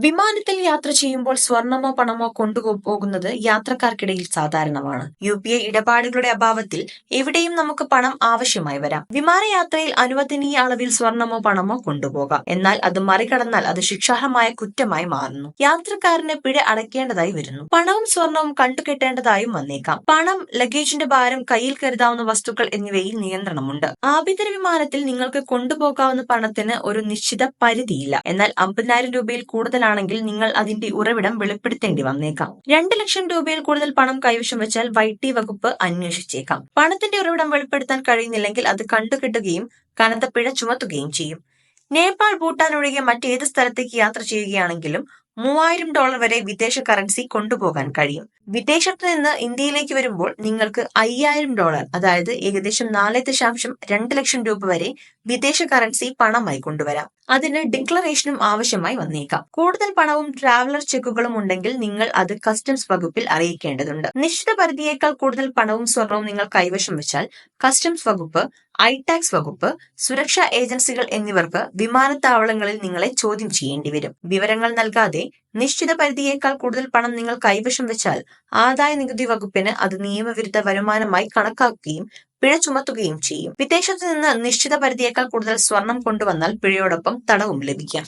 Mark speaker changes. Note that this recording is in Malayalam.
Speaker 1: വിമാനത്തിൽ യാത്ര ചെയ്യുമ്പോൾ സ്വർണമോ പണമോ കൊണ്ടുപോകുന്നത് യാത്രക്കാർക്കിടയിൽ സാധാരണമാണ്. UPI ഇടപാടുകളുടെ അഭാവത്തിൽ എവിടെയും നമുക്ക് പണം ആവശ്യമായി വരാം. വിമാനയാത്രയിൽ അനുവദനീയ അളവിൽ സ്വർണമോ പണമോ കൊണ്ടുപോകാം. എന്നാൽ അത് മറികടന്നാൽ അത് ശിക്ഷാർഹമായ കുറ്റമായി മാറുന്നു. യാത്രക്കാരന് പിഴ അടയ്ക്കേണ്ടതായി വരുന്നു. പണവും സ്വർണവും കണ്ടുകെട്ടേണ്ടതായും വന്നേക്കാം. പണം, ലഗേജിന്റെ ഭാരം, കയ്യിൽ കരുതാവുന്ന വസ്തുക്കൾ എന്നിവയിൽ നിയന്ത്രണമുണ്ട്. ആഭ്യന്തര വിമാനത്തിൽ നിങ്ങൾക്ക് കൊണ്ടുപോകാവുന്ന പണത്തിന് ഒരു നിശ്ചിത പരിധിയില്ല. എന്നാൽ 50,000 രൂപയിൽ കൂടുതലാണെങ്കിൽ നിങ്ങൾ അതിന്റെ ഉറവിടം വെളിപ്പെടുത്തേണ്ടി വന്നേക്കാം. 2 ലക്ഷം രൂപയിൽ കൂടുതൽ പണം കൈവശം വെച്ചാൽ YT വകുപ്പ് അന്വേഷിച്ചേക്കാം. പണത്തിന്റെ ഉറവിടം വെളിപ്പെടുത്താൻ കഴിയുന്നില്ലെങ്കിൽ അത് കണ്ടുകെട്ടുകയും കനത്ത പിഴ ചുമത്തുകയും ചെയ്യും. നേപ്പാൾ, ഭൂട്ടാൻ ഒഴികെ മറ്റേത് സ്ഥലത്തേക്ക് യാത്ര ചെയ്യുകയാണെങ്കിലും $3000 വരെ വിദേശ കറൻസി കൊണ്ടുപോകാൻ കഴിയും. വിദേശത്ത് നിന്ന് ഇന്ത്യയിലേക്ക് വരുമ്പോൾ നിങ്ങൾക്ക് $5000, അതായത് ഏകദേശം 4.2 ലക്ഷം രൂപ വരെ വിദേശ കറൻസി പണമായി കൊണ്ടുവരാം. അതിന് ഡിക്ലറേഷനും ആവശ്യമായി വന്നേക്കാം. കൂടുതൽ പണവും ട്രാവലർ ചെക്കുകളും ഉണ്ടെങ്കിൽ നിങ്ങൾ അത് കസ്റ്റംസ് വകുപ്പിൽ അറിയിക്കേണ്ടതുണ്ട്. നിശ്ചിത പരിധിയേക്കാൾ കൂടുതൽ പണവും സ്വർണവും നിങ്ങൾ കൈവശം വെച്ചാൽ കസ്റ്റംസ് വകുപ്പ്, ഐടാക്സ് വകുപ്പ്, സുരക്ഷാ ഏജൻസികൾ എന്നിവർക്ക് വിമാനത്താവളങ്ങളിൽ നിങ്ങളെ ചോദ്യം ചെയ്യേണ്ടി വരും. വിവരങ്ങൾ നൽകാതെ നിശ്ചിത പരിധിയേക്കാൾ കൂടുതൽ പണം നിങ്ങൾ കൈവശം വെച്ചാൽ ആദായ നികുതി വകുപ്പിന് അത് നിയമവിരുദ്ധ വരുമാനമായി കണക്കാക്കുകയും പിഴ ചുമത്തുകയും ചെയ്യും. വിദേശത്ത് നിന്ന് നിശ്ചിത പരിധിയേക്കാൾ കൂടുതൽ സ്വർണം കൊണ്ടുവന്നാൽ പിഴയോടൊപ്പം തടവും ലഭിക്കാം.